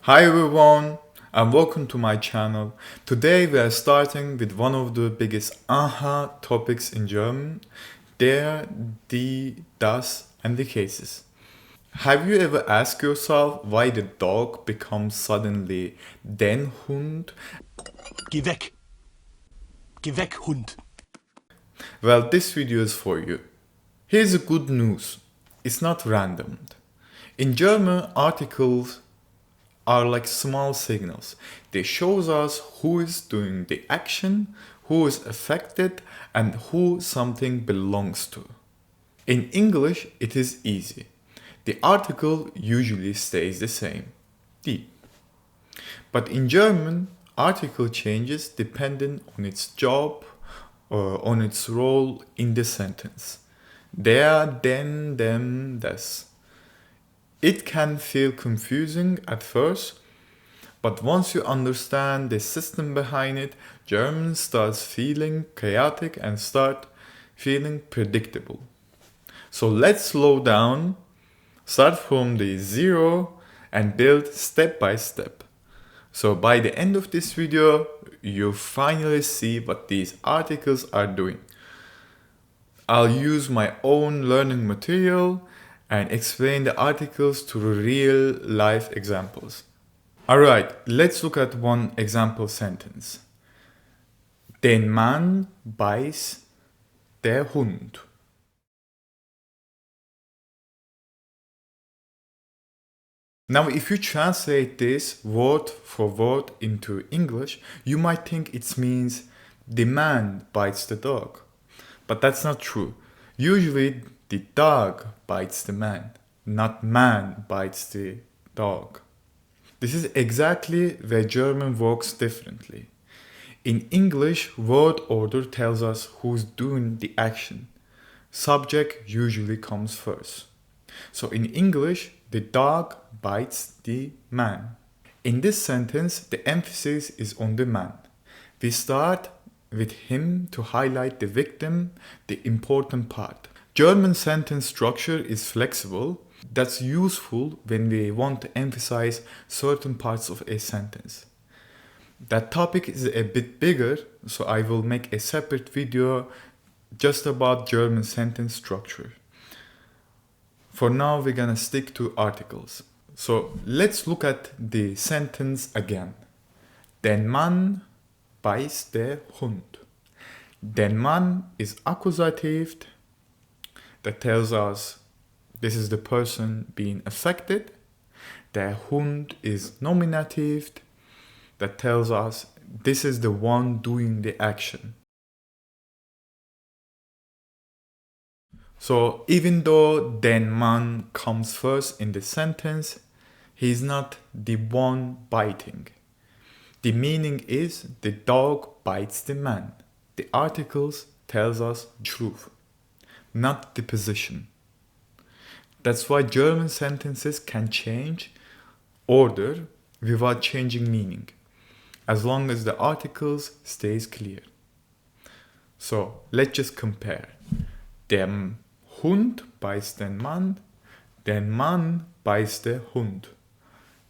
Hi everyone and welcome to my channel. Today we are starting with one of the biggest aha topics in German, der, die, das and the cases. Have you ever asked yourself why the dog becomes suddenly den Hund? Geh weg! Geh weg, Hund! Well, this video is for you. Here's the good news. It's not random. In German, articles are like small signals. They shows us who is doing the action, who is affected, and who something belongs to. In English, it is easy. The article usually stays the same, die. But in German, article changes depending on its job or on its role in the sentence. Der, den, dem, das. It can feel confusing at first, but once you understand the system behind it, German starts feeling chaotic and start feeling predictable. So let's slow down, start from the zero and build step by step. So by the end of this video, you finally see what these articles are doing. I'll use my own learning material and explain the articles to real life examples. Alright, let's look at one example sentence. Den Mann beißt der Hund. Now, if you translate this word for word into English, you might think it means the man bites the dog. But that's not true. Usually, the dog bites the man, not man bites the dog. This is exactly where German works differently. In English, word order tells us who's doing the action. Subject usually comes first. So in English, the dog bites the man. In this sentence, the emphasis is on the man. We start with him to highlight the victim, the important part. German sentence structure is flexible. That's useful when we want to emphasize certain parts of a sentence. That topic is a bit bigger, so I will make a separate video just about German sentence structure. For now, we're gonna stick to articles. So let's look at the sentence again. Den Mann beißt der Hund. Den Mann is accusative. That tells us this is the person being affected. Der Hund is nominative. That tells us this is the one doing the action. So even though den Mann comes first in the sentence, he's not the one biting. The meaning is the dog bites the man. The articles tells us truth, not the position. That's why German sentences can change order without changing meaning, as long as the articles stays clear. So let's just compare. Der Hund beißt den Mann beißt der Hund.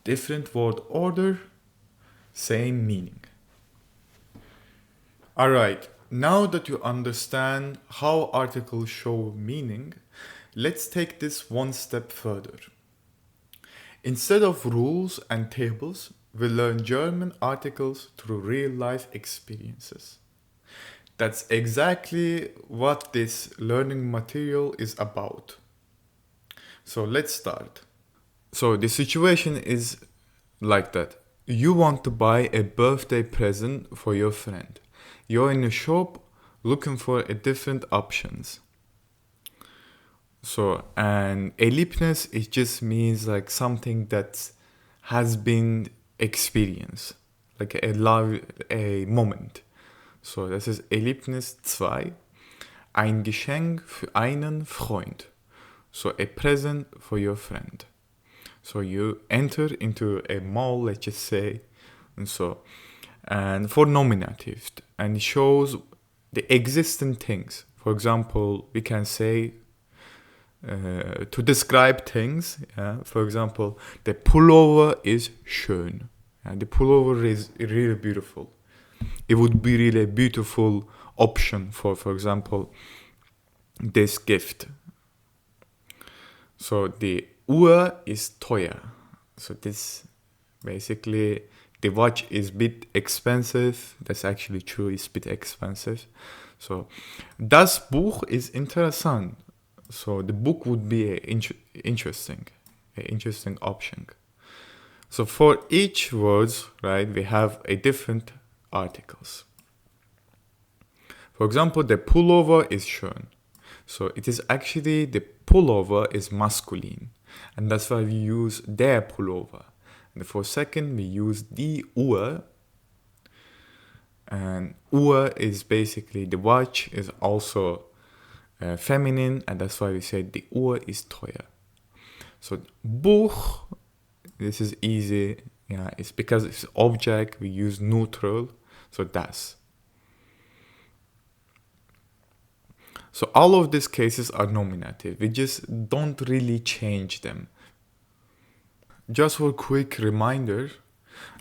Different word order, same meaning. Alright, now that you understand how articles show meaning, let's take this one step further. Instead of rules and tables, we learn German articles through real life experiences. That's exactly what this learning material is about. So let's start. So the situation is like that. You want to buy a birthday present for your friend. You're in a shop looking for a different options. So an Erlebnis, it just means like something that has been experienced, like a moment. So das ist Erlebnis 2. Ein Geschenk für einen Freund. So a present for your friend. So you enter into a mall, let's just say, and for nominative, and it shows the existing things. For example, we can say to describe things. Yeah? For example, the pullover is schön. Yeah? The pullover is really beautiful. It would be really a beautiful option for example, this gift. So the Uhr is teuer. So this basically, the watch is a bit expensive. That's actually true, it's a bit expensive. So das Buch ist interessant. So the book would be an interesting option. So for each words, right, we have a different articles. For example, the pullover is schön. So it is actually, the pullover is masculine. And that's why we use der Pullover. And for second, we use die Uhr. And Uhr is basically, the watch is also feminine. And that's why we say die Uhr ist teuer. So Buch, this is easy. Yeah, it's because it's object, we use neutral. So das. So all of these cases are nominative. We just don't really change them. Just for a quick reminder,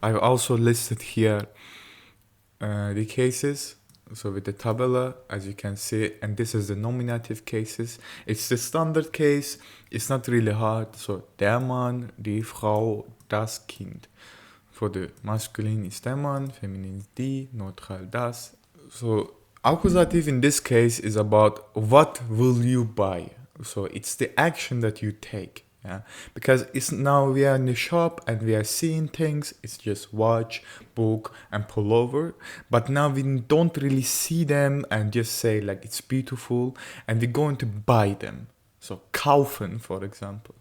I've also listed here the cases. So with the tabella, as you can see, and this is the nominative cases. It's the standard case. It's not really hard. So der Mann, die Frau, das Kind. For the masculine is der Mann, feminine is die, neutral das. So accusative in this case is about what will you buy. So it's the action that you take. Yeah? Because it's now we are in the shop and we are seeing things. It's just watch, book, and pullover. But now we don't really see them and just say like it's beautiful, and we're going to buy them. So kaufen, for example.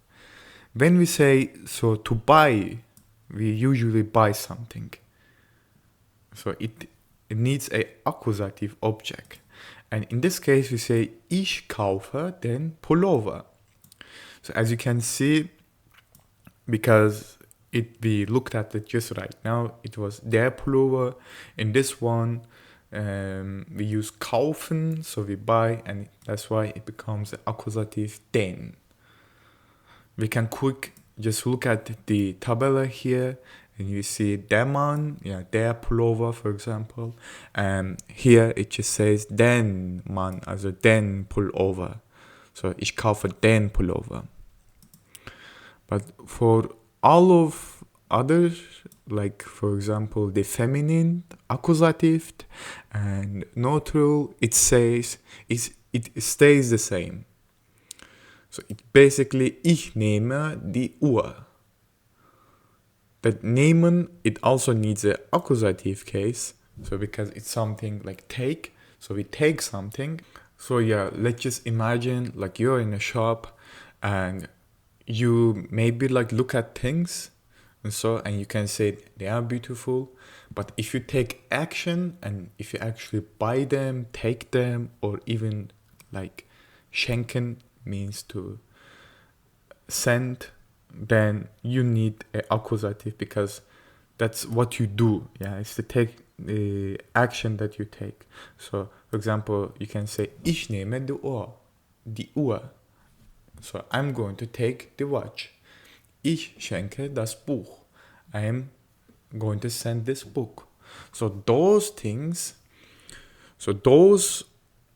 When we say so to buy, we usually buy something. So it needs a accusative object. And in this case, we say ich kaufe den Pullover. So as you can see, because we looked at it just right now, it was der Pullover. In this one, we use kaufen, so we buy, and that's why it becomes the accusative den. We can quick just look at the tabella here, and you see der Mann, yeah, der Pullover, for example. And here it just says den Mann, also den Pullover. So ich kaufe den Pullover. But for all of others, like for example the feminine, accusative, and neutral, it stays the same. So it basically, ich nehme die Uhr. That nehmen, it also needs an accusative case. So because it's something like take, so we take something. So yeah, let's just imagine like you're in a shop and you maybe like look at things and you can say they are beautiful. But if you take action and if you actually buy them, take them, or even like schenken means to send, then you need an accusative because that's what you do. Yeah, it's the action that you take. So for example, you can say ich nehme die Uhr. So I'm going to take the watch. Ich schenke das Buch. I am going to send this book. So those things, those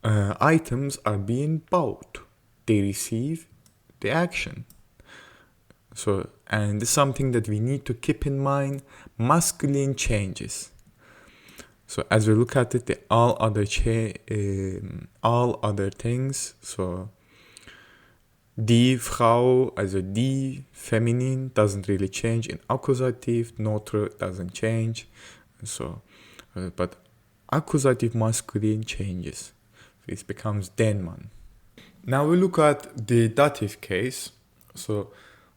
items are being bought. They receive the action. So, and it's something that we need to keep in mind, masculine changes. So as we look at it, all other things, so die Frau, also die feminine doesn't really change. In accusative, neutral doesn't change. So, but accusative masculine changes. It becomes den Mann. Now we look at the dative case. So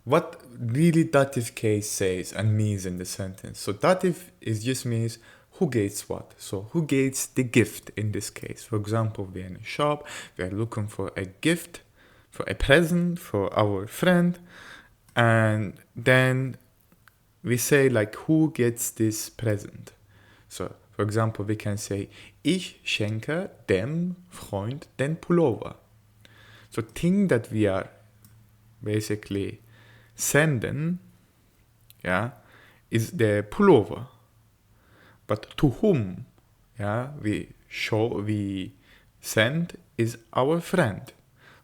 what really dative case says and means in the sentence. So dative just means who gets what. So who gets the gift in this case. For example, we're in a shop, we're looking for a gift, for a present for our friend, and then we say like who gets this present. So for example, we can say ich schenke dem Freund den Pullover. So thing that we are basically sending, yeah, is the pullover. But to whom, yeah, we send is our friend.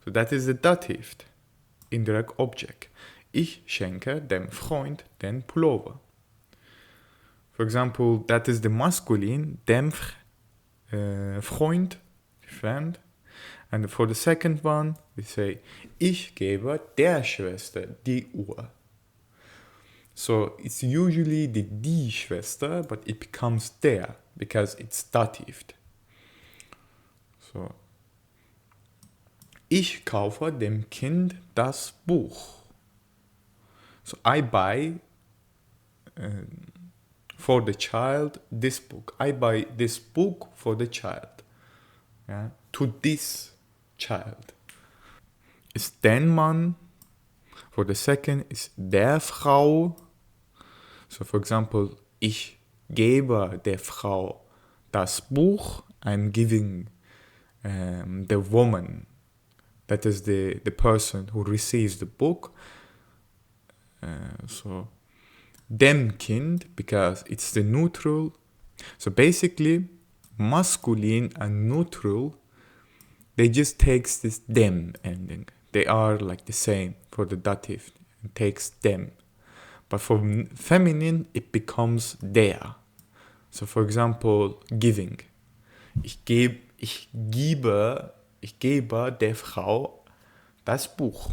So that is the dative, indirect object. Ich schenke dem Freund den Pullover. For example, that is the masculine, dem Freund, friend. And for the second one, we say, ich gebe der Schwester die Uhr. So it's usually the die Schwester, but it becomes der because it's dative. So, ich kaufe dem Kind das Buch. So I buy for the child this book. I buy this book for the child. Yeah? To this child. Is den Mann. For the second is der Frau. So for example, ich gebe der Frau das Buch. I'm giving the woman, that is the person who receives the book. So dem Kind, because it's the neutral. So basically, masculine and neutral, they just takes this dem ending. They are like the same for the dative. It takes them. But for feminine, it becomes der. So for example, giving. Ich gebe der Frau das Buch.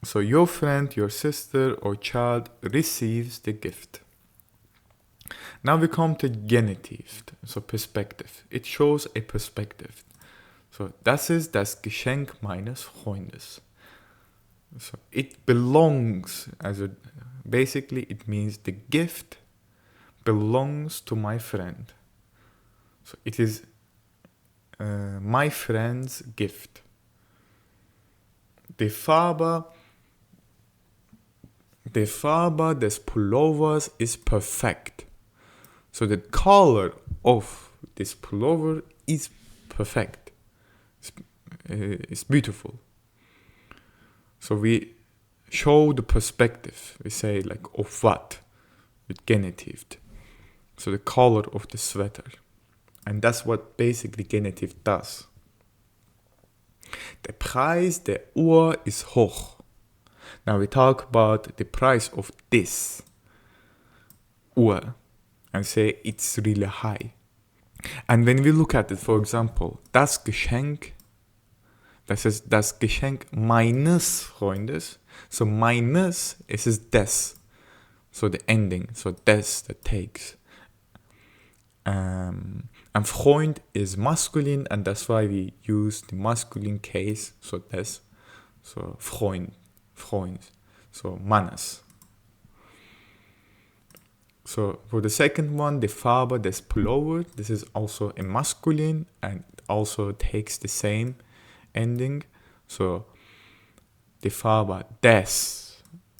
So your friend, your sister or child receives the gift. Now we come to genitive, so perspective. It shows a perspective. So das ist das Geschenk meines Freundes. So it belongs, also basically it means the gift belongs to my friend. So it is my friend's gift. Die Farbe des Pullovers is perfect. So the color of this pullover is perfect. It's beautiful. So we show the perspective. We say like of what with genitive. So the color of the sweater. And that's what basically genitive does. Der Preis der Uhr ist hoch. Now we talk about the price of this Uhr and say it's really high. And when we look at it, for example, das Geschenk, das ist das Geschenk meines Freundes. So meines is des. So the ending, so des that takes. And Freund is masculine, and that's why we use the masculine case, so des. So Freund, so Mannes. So for the second one, the Farbe des Pullover, this is also a masculine and also takes the same ending. So the Farbe des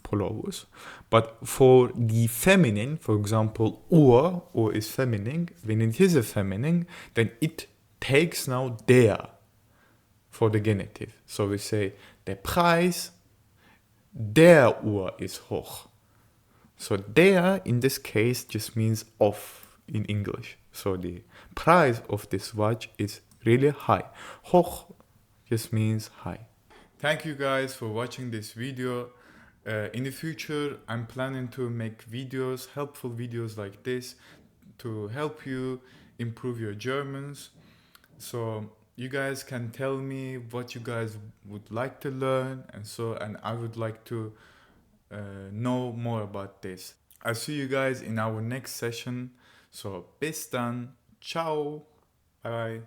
Pullovers. But for the feminine, for example, Uhr is feminine. When it is a feminine, then it takes now der for the genitive. So we say, der Preis der Uhr ist hoch. So der in this case just means of in English. So the price of this watch is really high. Hoch just means high. Thank you guys for watching this video. In the future, I'm planning to make videos, helpful videos like this to help you improve your Germans. So you guys can tell me what you guys would like to learn, and I would like to know more about this. I'll see you guys in our next session. So bis dann, ciao, bye bye.